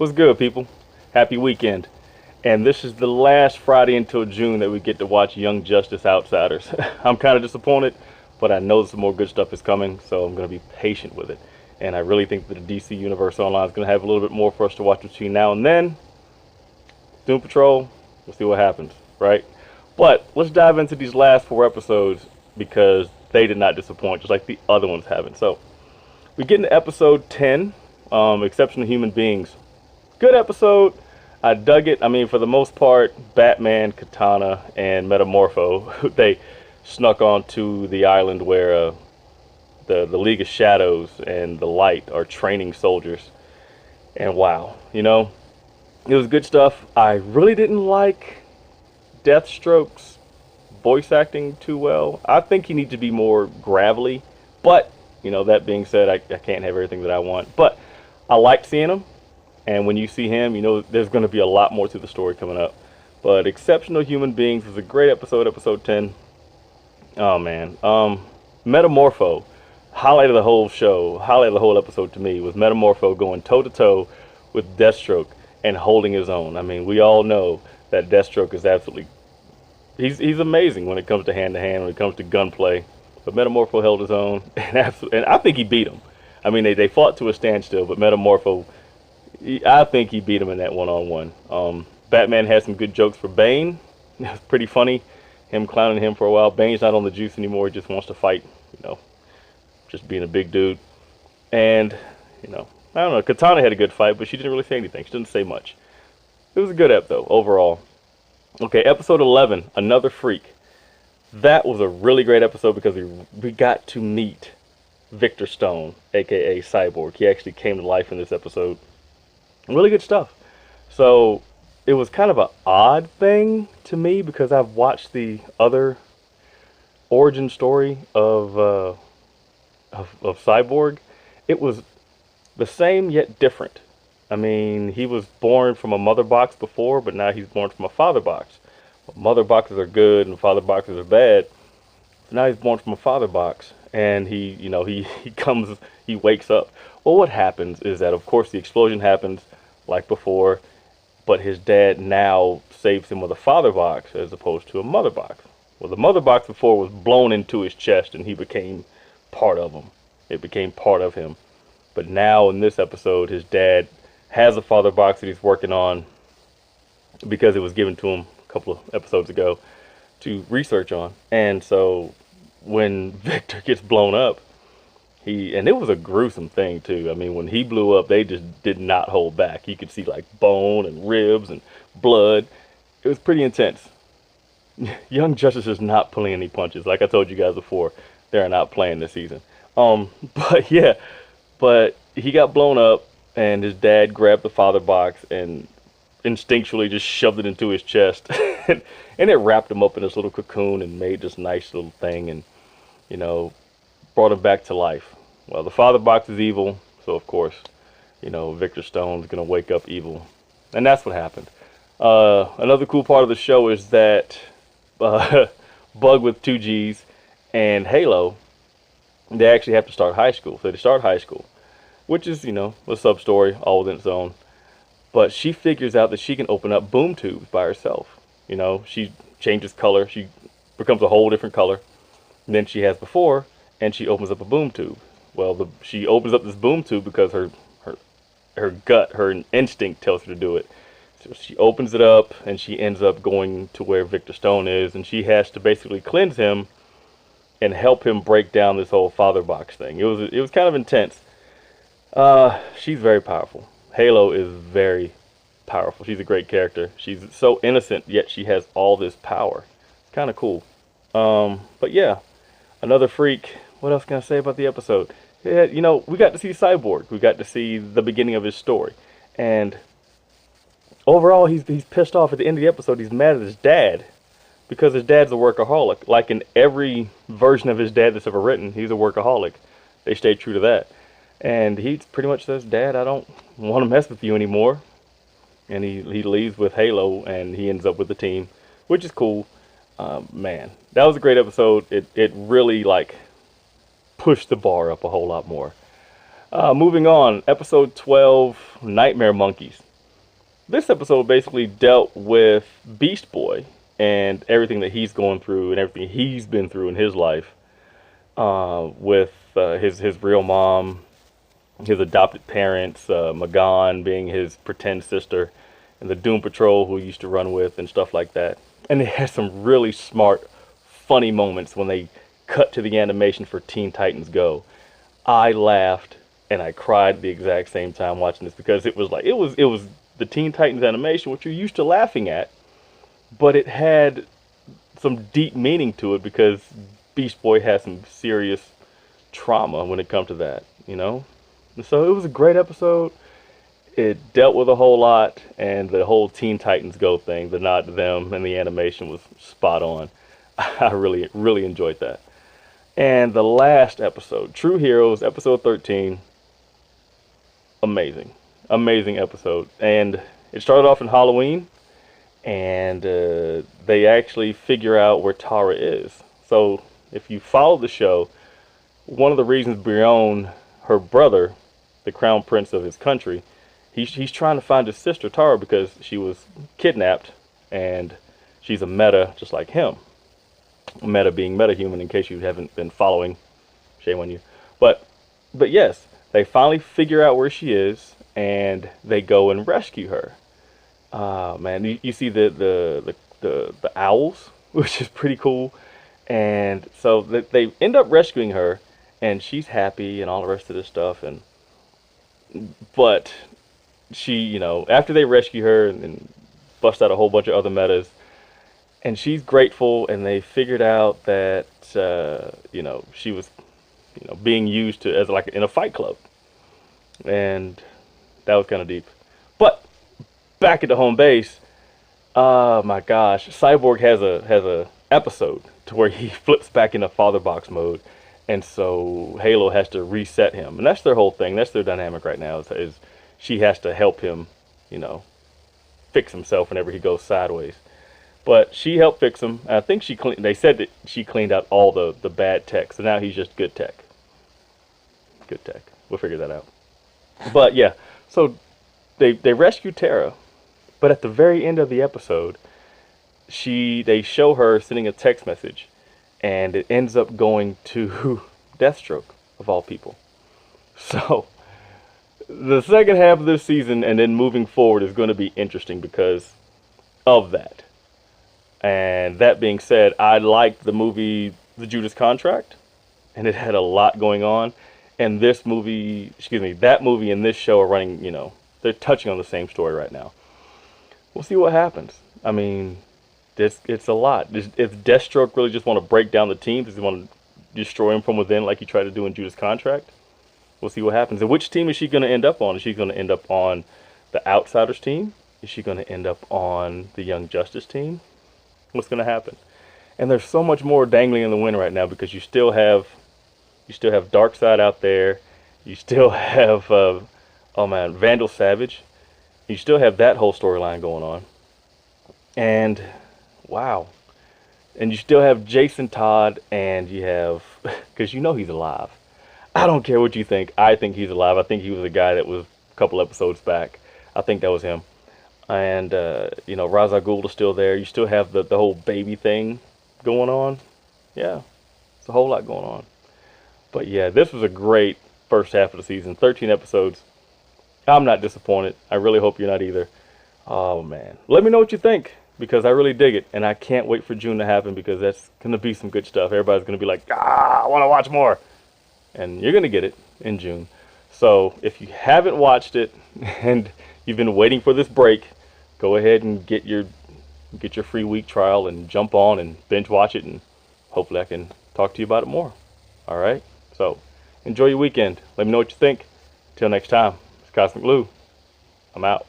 What's good, people? Happy weekend. And this is the last Friday until June that we get to watch Young Justice Outsiders. I'm kind of disappointed, but I know some more good stuff is coming, so I'm going to be patient with it. And I really think that the DC Universe Online is going to have a little bit more for us to watch between now and then. Doom Patrol, we'll see what happens, right? But let's dive into these last 4 episodes because they did not disappoint, just like the other ones haven't. So we get into episode 10, Exceptional Human Beings. Good episode. I dug it. I mean, for the most part, Batman, Katana, and Metamorpho, they snuck onto the island where the League of Shadows and the Light are training soldiers. And wow, it was good stuff. I really didn't like Deathstroke's voice acting too well. I think he needs to be more gravelly. But, that being said, I can't have everything that I want. But I liked seeing him. And when you see him, there's going to be a lot more to the story coming up. But Exceptional Human Beings was a great episode, episode 10. Oh, man. Metamorpho, highlight of the whole show, highlight of the whole episode to me, was Metamorpho going toe-to-toe with Deathstroke and holding his own. I mean, we all know that Deathstroke is absolutely... He's amazing when it comes to hand-to-hand, when it comes to gunplay. But Metamorpho held his own, and I think he beat him. I mean, they fought to a standstill, but Metamorpho... I think he beat him in that one-on-one. Batman had some good jokes for Bane. It was pretty funny, him clowning him for a while. Bane's not on the juice anymore. He just wants to fight, just being a big dude. And, I don't know. Katana had a good fight, but she didn't really say anything. She didn't say much. It was a good ep, though, overall. Okay, episode 11, Another Freak. That was a really great episode because we got to meet Victor Stone, a.k.a. Cyborg. He actually came to life in this episode. Really good stuff. So it was kind of an odd thing to me because I've watched the other origin story of Cyborg. It was the same yet different. I mean, he was born from a mother box before, but now he's born from a father box. Mother boxes are good and father boxes are bad. So now he's born from a father box, and he wakes up. Well, what happens is that, of course, the explosion happens like before, but his dad now saves him with a father box as opposed to a mother box. Well, the mother box before was blown into his chest, and he became part of him. It became part of him. But now in this episode, his dad has a father box that he's working on because it was given to him a couple of episodes ago to research on. And so when Victor gets blown up, and it was a gruesome thing too. I mean, when he blew up, they just did not hold back. You could see like bone and ribs and blood. It was pretty intense. Young Justice is not pulling any punches. Like I told you guys before, they're not playing this season. But he got blown up, and his dad grabbed the father box and instinctually just shoved it into his chest, and it wrapped him up in this little cocoon and made this nice little thing, and brought him back to life. Well, the father box is evil, so of course, Victor Stone's gonna wake up evil, and that's what happened. Another cool part of the show is that Bug with 2Gs and Halo, they actually have to start high school. So they start high school, which is, a sub-story all within its own. But she figures out that she can open up boom tubes by herself. She changes color. She becomes a whole different color than she has before, and she opens up a boom tube. Well, she opens up this boom tube because her gut, her instinct tells her to do it. So she opens it up, and she ends up going to where Victor Stone is, and she has to basically cleanse him and help him break down this whole father box thing. It was kind of intense. She's very powerful. Halo is very powerful. She's a great character. She's so innocent, yet she has all this power. It's kind of cool. But yeah, Another Freak. What else can I say about the episode? Yeah, we got to see Cyborg. We got to see the beginning of his story. And overall, he's pissed off at the end of the episode. He's mad at his dad because his dad's a workaholic. Like in every version of his dad that's ever written, he's a workaholic. They stay true to that. And he pretty much says, "Dad, I don't want to mess with you anymore." And he leaves with Halo, and he ends up with the team, which is cool. Man, that was a great episode. It really pushed the bar up a whole lot more. Moving on, episode 12, Nightmare Monkeys. This episode basically dealt with Beast Boy and everything that he's going through and everything he's been through in his life, with his real mom, his adopted parents, Magan being his pretend sister, and the Doom Patrol who he used to run with and stuff like that. And it has some really smart, funny moments when they cut to the animation for Teen Titans Go. I laughed and I cried at the exact same time watching this, because it was the Teen Titans animation, which you're used to laughing at, but it had some deep meaning to it because Beast Boy has some serious trauma when it comes to that, you know? And so it was a great episode. It dealt with a whole lot, and the whole Teen Titans Go thing, the nod to them and the animation was spot on. I really, really enjoyed that. And the last episode, True Heroes, episode 13, amazing. Amazing episode. And it started off in Halloween, and they actually figure out where Tara is. So if you follow the show, one of the reasons Brion, her brother, the crown prince of his country, he's trying to find his sister Tara because she was kidnapped, and she's a meta just like him. Meta being metahuman, in case you haven't been following, shame on you. But yes, they finally figure out where she is, and they go and rescue her. Man, you see the owls, which is pretty cool. And so they end up rescuing her, and she's happy and all the rest of this stuff. But she, after they rescue her and bust out a whole bunch of other metas, and she's grateful, and they figured out that she was being used as like in a fight club, and that was kind of deep. But back at the home base, oh my gosh, Cyborg has a episode to where he flips back into Father Box mode, and so Halo has to reset him, and that's their whole thing. That's their dynamic right now. Is she has to help him, fix himself whenever he goes sideways. But she helped fix him. I think they said that she cleaned out all the bad tech, so now he's just good tech. Good tech. We'll figure that out. But yeah, so they rescue Tara, but at the very end of the episode, they show her sending a text message, and it ends up going to Deathstroke, of all people. So the second half of this season and then moving forward is going to be interesting because of that. And that being said, I liked the movie The Judas Contract, and it had a lot going on. And that movie and this show are running, they're touching on the same story right now. We'll see what happens. I mean, it's a lot. If Deathstroke really just want to break down the team, does he want to destroy him from within like he tried to do in Judas Contract? We'll see what happens. And which team is she going to end up on? Is she going to end up on the Outsiders team? Is she going to end up on the Young Justice team? What's going to happen? And there's so much more dangling in the wind right now because you still have Darkseid out there. You still have Vandal Savage. You still have that whole storyline going on. And wow. And you still have Jason Todd, and you have, because he's alive. I don't care what you think. I think he's alive. I think he was a guy that was a couple episodes back. I think that was him. And, Ra's al Ghul is still there. You still have the whole baby thing going on. Yeah, it's a whole lot going on. But yeah, this was a great first half of the season. 13 episodes. I'm not disappointed. I really hope you're not either. Oh, man. Let me know what you think, because I really dig it. And I can't wait for June to happen, because that's going to be some good stuff. Everybody's going to be like, I want to watch more. And you're going to get it in June. So if you haven't watched it and you've been waiting for this break, go ahead and get your free week trial and jump on and binge watch it, and hopefully I can talk to you about it more. All right? So enjoy your weekend. Let me know what you think. Till next time, it's Cosmic Lou. I'm out.